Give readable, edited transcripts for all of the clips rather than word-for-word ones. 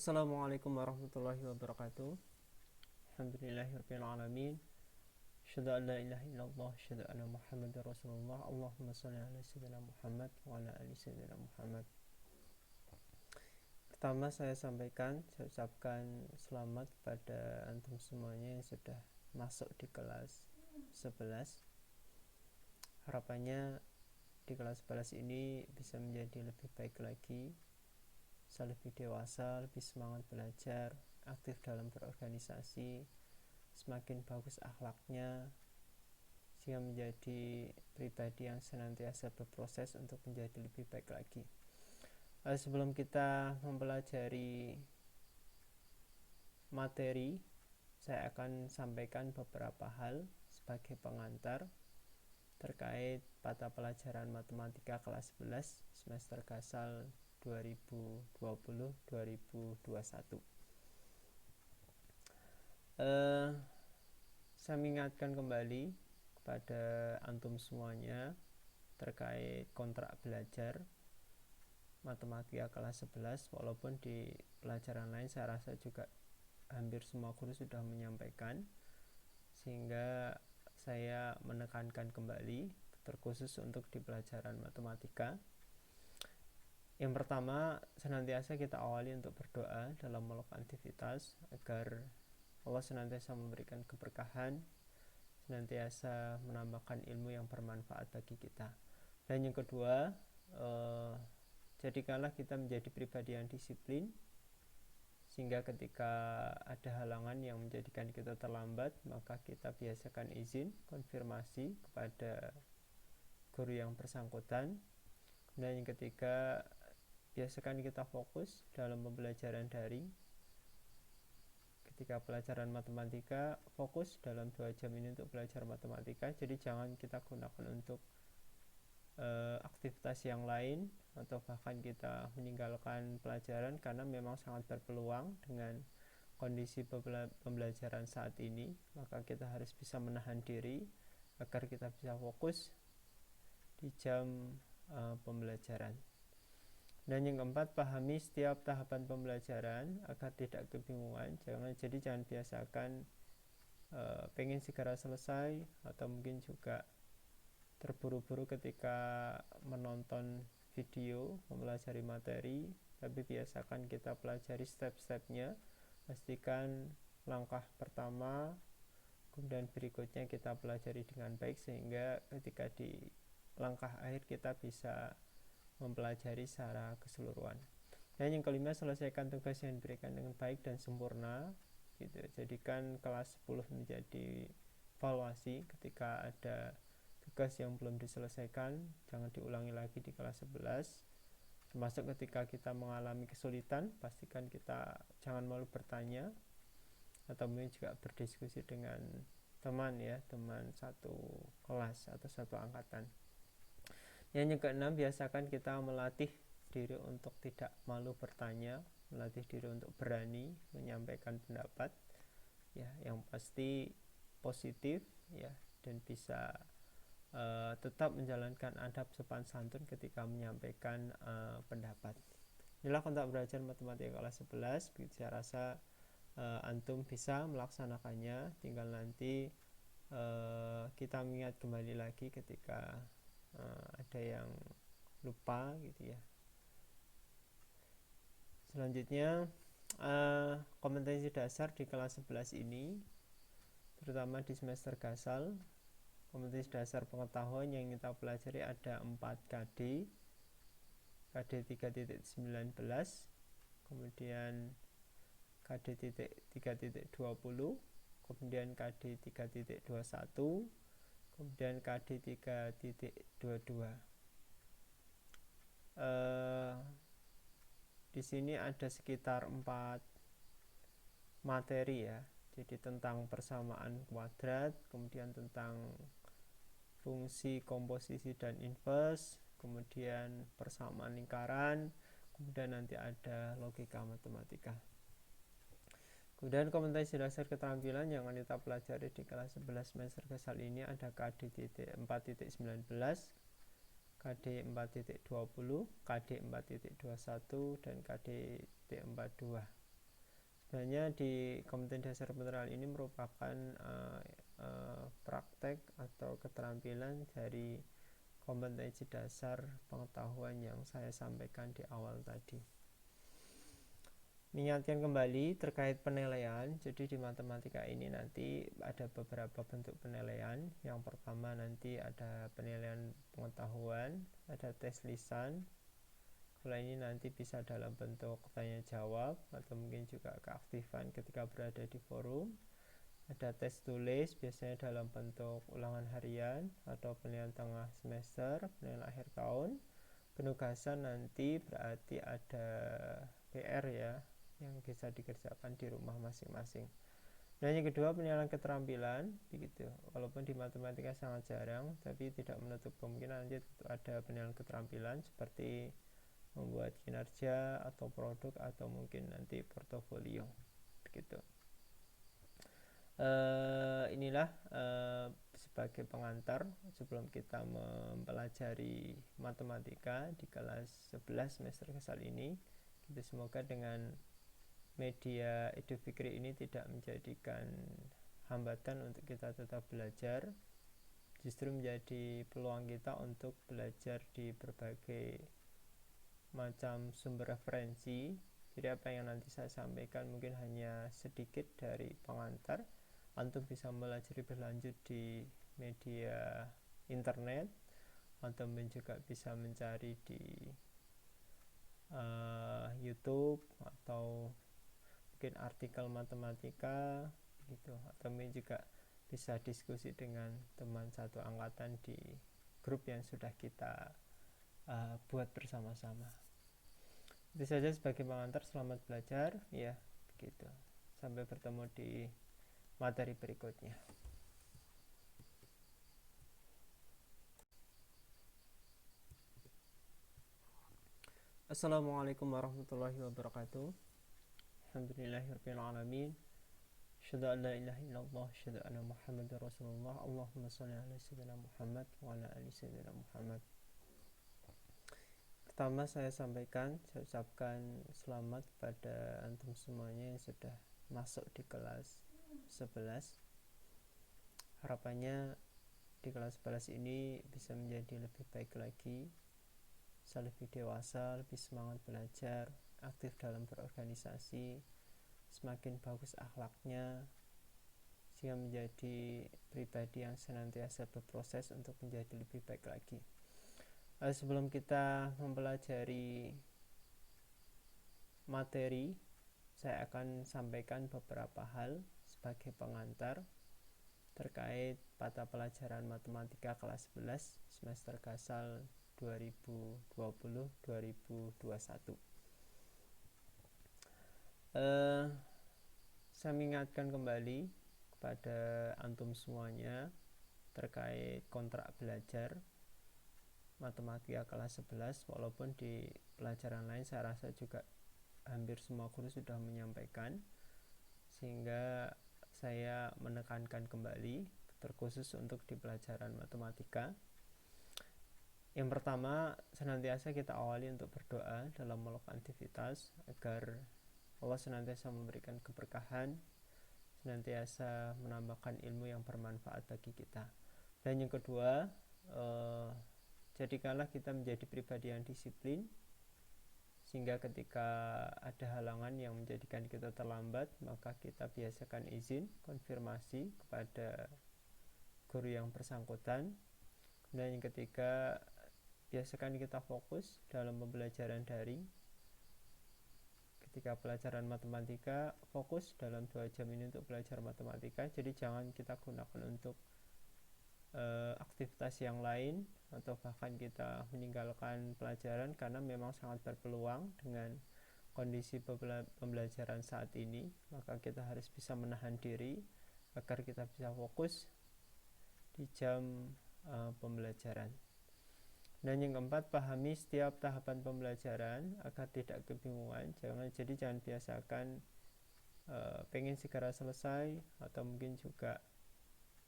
Assalamualaikum warahmatullahi wabarakatuh. Alhamdulillahirabbil alamin. Asyhadu an la ilaha illallah, asyhadu anna Muhammadar Rasulullah. Allahumma shalli ala sayyidina Muhammad wa ala ali sayyidina Muhammad. Pertama saya ucapkan selamat kepada antum semuanya yang sudah masuk di kelas 11. Harapannya di kelas 11 ini bisa menjadi lebih baik lagi, bisa lebih dewasa, lebih semangat belajar, aktif dalam berorganisasi, semakin bagus akhlaknya, sehingga menjadi pribadi yang senantiasa berproses untuk menjadi lebih baik lagi. Sebelum kita mempelajari materi, saya akan sampaikan beberapa hal sebagai pengantar terkait mata pelajaran matematika kelas 11 semester Gasal 2020-2021. Saya mengingatkan kembali kepada antum semuanya terkait kontrak belajar matematika kelas 11, walaupun di pelajaran lain saya rasa juga hampir semua guru sudah menyampaikan, sehingga saya menekankan kembali terkhusus untuk di pelajaran matematika. Yang pertama, senantiasa kita awali untuk berdoa dalam melakukan aktivitas agar Allah senantiasa memberikan keberkahan, senantiasa menambahkan ilmu yang bermanfaat bagi kita. Dan yang kedua, jadikanlah kita menjadi pribadi yang disiplin, sehingga ketika ada halangan yang menjadikan kita terlambat, maka kita biasakan izin, konfirmasi kepada guru yang bersangkutan. Dan yang ketiga, biasakan kita fokus dalam pembelajaran daring. Ketika pelajaran matematika, fokus dalam 2 jam ini untuk belajar matematika. Jadi jangan kita gunakan untuk aktivitas yang lain, atau bahkan kita meninggalkan pelajaran, karena memang sangat berpeluang dengan kondisi pembelajaran saat ini. Maka kita harus bisa menahan diri agar kita bisa fokus di jam pembelajaran. Dan yang keempat, pahami setiap tahapan pembelajaran agar tidak kebingungan. Jangan biasakan pengen segera selesai, atau mungkin juga terburu-buru ketika menonton video mempelajari materi. Tapi biasakan kita pelajari step-stepnya, pastikan langkah pertama kemudian berikutnya kita pelajari dengan baik, sehingga ketika di langkah akhir kita bisa mempelajari secara keseluruhan. Dan yang kelima, selesaikan tugas yang diberikan dengan baik dan sempurna gitu. Jadikan kelas 10 menjadi evaluasi. Ketika ada tugas yang belum diselesaikan, jangan diulangi lagi di kelas 11. Termasuk ketika kita mengalami kesulitan, pastikan kita jangan malu bertanya, atau mungkin juga berdiskusi dengan teman satu kelas atau satu angkatan. Yang keenam, biasakan kita melatih diri untuk tidak malu bertanya, melatih diri untuk berani menyampaikan pendapat, yang pasti positif, dan bisa tetap menjalankan adab sopan santun ketika menyampaikan pendapat. Inilah kontak belajar matematika kelas 11. Saya rasa antum bisa melaksanakannya. Tinggal nanti kita mengingat kembali lagi ketika ada yang lupa gitu ya. Selanjutnya, kompetensi dasar di kelas 11 ini, terutama di semester Gasal, kompetensi dasar pengetahuan yang kita pelajari ada 4 KD. KD 3.19, kemudian KD 3.20, kemudian KD 3.21, kemudian KD 3.22. Di sini ada sekitar 4 materi ya. Jadi tentang persamaan kuadrat, kemudian tentang fungsi komposisi dan inverse, kemudian persamaan lingkaran, kemudian nanti ada logika matematika. Kemudian kompetensi dasar keterampilan yang akan kita pelajari di kelas 11 semester Gasal ini ada KD 4.19, KD 4.20, KD 4.21, dan KD 4.2. Sebenarnya di kompetensi dasar penerangan ini merupakan praktek atau keterampilan dari kompetensi dasar pengetahuan yang saya sampaikan di awal tadi. Mengingatkan kembali terkait penilaian. Jadi di matematika ini nanti ada beberapa bentuk penilaian. Yang pertama nanti ada penilaian pengetahuan, ada tes lisan. Kalau ini nanti bisa dalam bentuk tanya jawab atau mungkin juga keaktifan ketika berada di forum. Ada tes tulis, biasanya dalam bentuk ulangan harian atau penilaian tengah semester, penilaian akhir tahun. Penugasan nanti berarti ada PR ya, yang bisa dikerjakan di rumah masing-masing. Dan yang kedua penilaian keterampilan, begitu. Walaupun di matematika sangat jarang, tapi tidak menutup kemungkinan nanti ada penilaian keterampilan seperti membuat kinerja atau produk atau mungkin nanti portofolio, begitu. Inilah sebagai pengantar sebelum kita mempelajari matematika di kelas 11 semester kali ini. Kita semoga dengan media Edu Fikri ini tidak menjadikan hambatan untuk kita tetap belajar, justru menjadi peluang kita untuk belajar di berbagai macam sumber referensi. Jadi apa yang nanti saya sampaikan mungkin hanya sedikit dari pengantar. Antum bisa belajar berlanjut di media internet, atau juga bisa mencari di YouTube atau mungkin artikel matematika gitu, atau mungkin juga bisa diskusi dengan teman satu angkatan di grup yang sudah kita buat bersama-sama. Itu saja sebagai pengantar. Selamat belajar ya, begitu. Sampai bertemu di materi berikutnya. Assalamualaikum warahmatullahi wabarakatuh. Alhamdulillahirabbil alamin. Asyhadu an la ilaha illallah, asyhadu anna Muhammadar Rasulullah. Allahumma shalli ala sayyidina Muhammad wa ala ali sayyidina Muhammad. Pertama saya ucapkan selamat kepada antum semuanya yang sudah masuk di kelas 11. Harapannya di kelas 11 ini bisa menjadi lebih baik lagi, bisa lebih dewasa, lebih semangat belajar, aktif dalam berorganisasi, semakin bagus akhlaknya, sehingga menjadi pribadi yang senantiasa berproses untuk menjadi lebih baik lagi. Sebelum kita mempelajari materi, saya akan sampaikan beberapa hal sebagai pengantar terkait mata pelajaran matematika kelas 11 semester Gasal 2020-2021. Saya mengingatkan kembali kepada antum semuanya terkait kontrak belajar matematika kelas 11, walaupun di pelajaran lain saya rasa juga hampir semua guru sudah menyampaikan, sehingga saya menekankan kembali terkhusus untuk di pelajaran matematika. Yang pertama, senantiasa kita awali untuk berdoa dalam melakukan aktivitas agar Allah senantiasa memberikan keberkahan, senantiasa menambahkan ilmu yang bermanfaat bagi kita. Dan yang kedua, jadikanlah kita menjadi pribadi yang disiplin, sehingga ketika ada halangan yang menjadikan kita terlambat, maka kita biasakan izin, konfirmasi kepada guru yang bersangkutan. Dan yang ketiga, biasakan kita fokus dalam pembelajaran daring. Ketika pelajaran matematika, fokus dalam 2 jam ini untuk belajar matematika. Jadi jangan kita gunakan untuk aktivitas yang lain, atau bahkan kita meninggalkan pelajaran, karena memang sangat berpeluang dengan kondisi pembelajaran saat ini. Maka kita harus bisa menahan diri agar kita bisa fokus di jam pembelajaran. Dan yang keempat, pahami setiap tahapan pembelajaran agar tidak kebingungan. Jangan biasakan pengen segera selesai, atau mungkin juga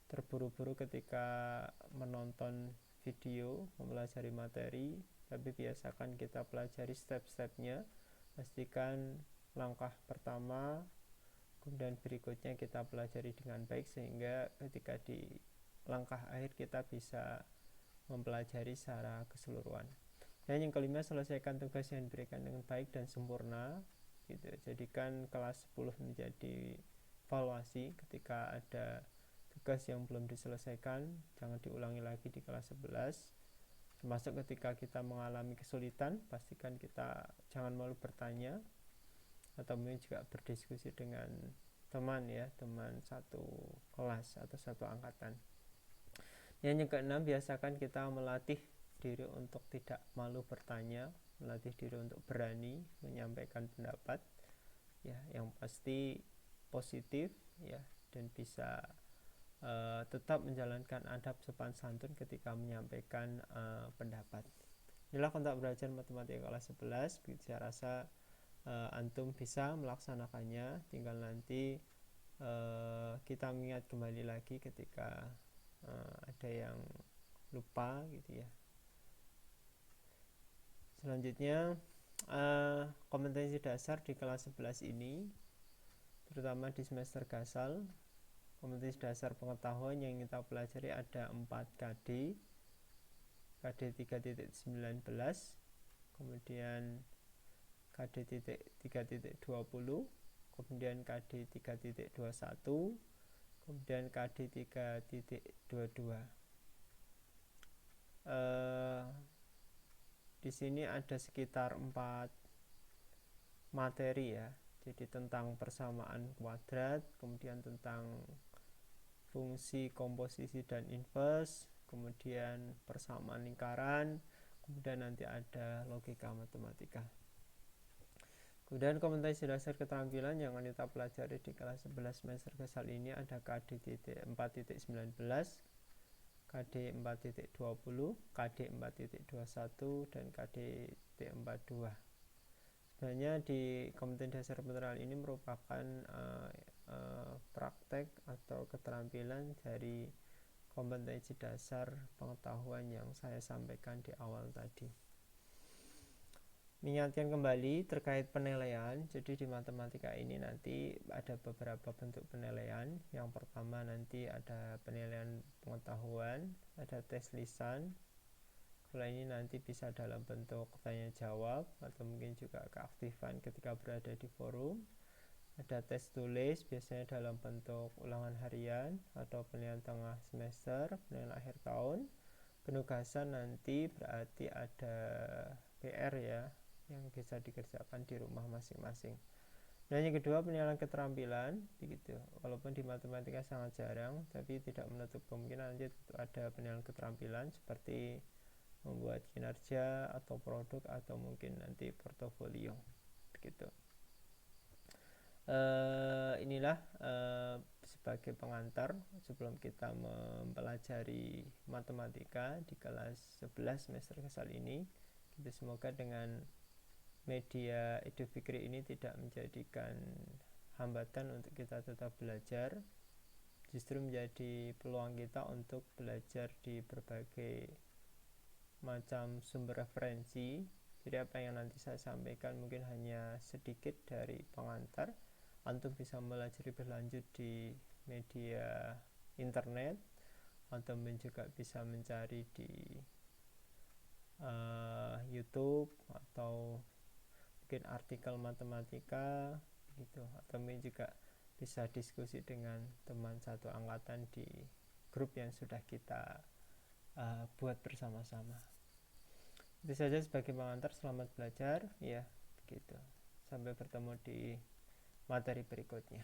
terburu-buru ketika menonton video mempelajari materi. Tapi biasakan kita pelajari step-stepnya. Pastikan langkah pertama kemudian berikutnya kita pelajari dengan baik sehingga ketika di langkah akhir kita bisa mempelajari secara keseluruhan. Dan yang kelima, selesaikan tugas yang diberikan dengan baik dan sempurna gitu. Jadikan kelas 10 menjadi evaluasi ketika ada tugas yang belum diselesaikan, jangan diulangi lagi di kelas 11. Termasuk ketika kita mengalami kesulitan, pastikan kita jangan malu bertanya atau mungkin juga berdiskusi dengan teman ya, teman satu kelas atau satu angkatan. Yang keenam, biasakan kita melatih diri untuk tidak malu bertanya, melatih diri untuk berani menyampaikan pendapat ya, yang pasti positif ya, dan bisa tetap menjalankan adab sopan santun ketika menyampaikan pendapat. Inilah kontak belajar matematika kelas 11. Begitu saya rasa antum bisa melaksanakannya, tinggal nanti kita mengingat kembali lagi ketika ada yang lupa gitu ya. Selanjutnya kompetensi dasar di kelas 11 ini, terutama di semester gasal, kompetensi dasar pengetahuan yang kita pelajari ada 4 KD 3.19, kemudian KD 3.20, kemudian KD 3.21, kemudian KD 3.22. Di sini ada sekitar 4 materi ya. Jadi tentang persamaan kuadrat, kemudian tentang fungsi komposisi dan inverse, kemudian persamaan lingkaran, kemudian nanti ada logika matematika. Kemudian kompetensi dasar keterampilan yang akan kita pelajari di kelas 11 semester gasal ini ada KD 4.19, KD 4.20, KD 4.21, dan KD 42. Sebenarnya di kompetensi dasar penerangan ini merupakan praktek atau keterampilan dari kompetensi dasar pengetahuan yang saya sampaikan di awal tadi. Mengingatkan kembali terkait penilaian, jadi di matematika ini nanti ada beberapa bentuk penilaian. Yang pertama nanti ada penilaian pengetahuan, ada tes lisan. Kalau ini nanti bisa dalam bentuk tanya jawab atau mungkin juga keaktifan ketika berada di forum. Ada tes tulis, biasanya dalam bentuk ulangan harian atau penilaian tengah semester, penilaian akhir tahun. Penugasan nanti berarti ada PR ya, yang bisa dikerjakan di rumah masing-masing. Dan yang kedua, penilaian keterampilan begitu. Walaupun di matematika sangat jarang, tapi tidak menutup kemungkinan nanti ada penilaian keterampilan seperti membuat kinerja atau produk atau mungkin nanti portofolio begitu. Inilah sebagai pengantar sebelum kita mempelajari matematika di kelas 11 semester gasal ini. Kita semoga dengan media Edu Fikri ini tidak menjadikan hambatan untuk kita tetap belajar, justru menjadi peluang kita untuk belajar di berbagai macam sumber referensi. Jadi apa yang nanti saya sampaikan mungkin hanya sedikit dari pengantar. Antum bisa belajar berlanjut di media internet, atau juga bisa mencari di YouTube atau mungkin artikel matematika gitu, atau mungkin juga bisa diskusi dengan teman satu angkatan di grup yang sudah kita buat bersama-sama. Itu saja sebagai pengantar. Selamat belajar ya, begitu. Sampai bertemu di materi berikutnya.